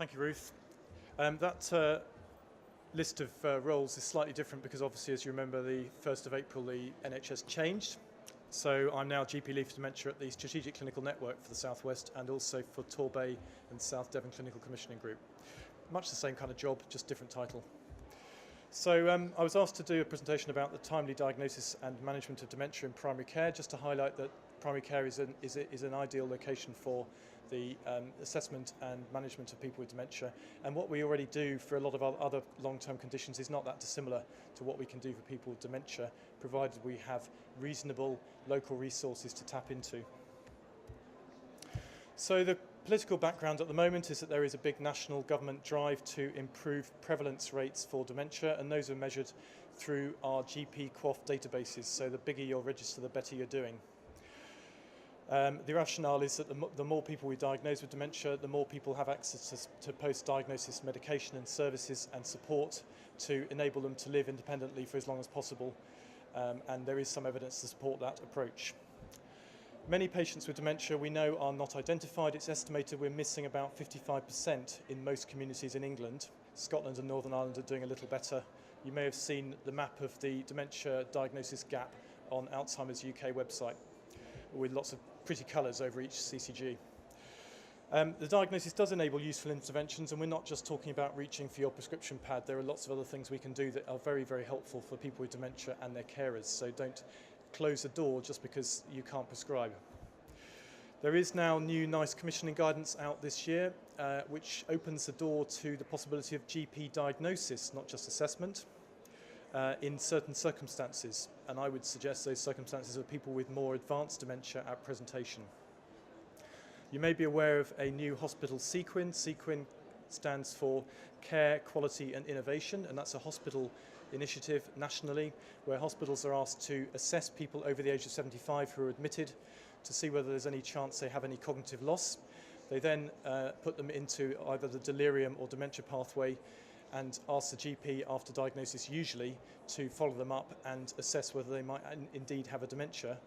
Thank you, Ruth. That list of roles is slightly different because obviously, as you remember, the 1st of April, the NHS changed. So I'm now GP Lead for Dementia at the Strategic Clinical Network for the South West and also for Torbay and South Devon Clinical Commissioning Group. Much the same kind of job, just different title. So I was asked to do a presentation about the timely diagnosis and management of dementia in primary care, just to highlight that primary care is an ideal location for the assessment and management of people with dementia. And what we already do for a lot of other long-term conditions is not that dissimilar to what we can do for people with dementia, provided we have reasonable local resources to tap into. So the political background at the moment is that there is a big national government drive to improve prevalence rates for dementia, and those are measured through our GP QoF databases. So the bigger your register, the better you're doing. The rationale is that the more people we diagnose with dementia, the more people have access to post-diagnosis medication and services and support to enable them to live independently for as long as possible. And there is some evidence to support that approach. Many patients with dementia we know are not identified. It's estimated we're missing about 55% in most communities in England. Scotland and Northern Ireland are doing a little better. You may have seen the map of the dementia diagnosis gap on Alzheimer's UK website with lots of pretty colours over each CCG. The diagnosis does enable useful interventions, and we're not just talking about reaching for your prescription pad. There are lots of other things we can do that are very, very helpful for people with dementia and their carers, so don't close the door just because you can't prescribe. There is now new NICE commissioning guidance out this year, which opens the door to the possibility of GP diagnosis, not just assessment, in certain circumstances. And I would suggest those circumstances are people with more advanced dementia at presentation. You may be aware of a new hospital CQIN. CQIN stands for Care, Quality and Innovation, and that's a hospital initiative nationally where hospitals are asked to assess people over the age of 75 who are admitted to see whether there's any chance they have any cognitive loss. They then put them into either the delirium or dementia pathway and ask the GP after diagnosis usually to follow them up and assess whether they might indeed have a dementia.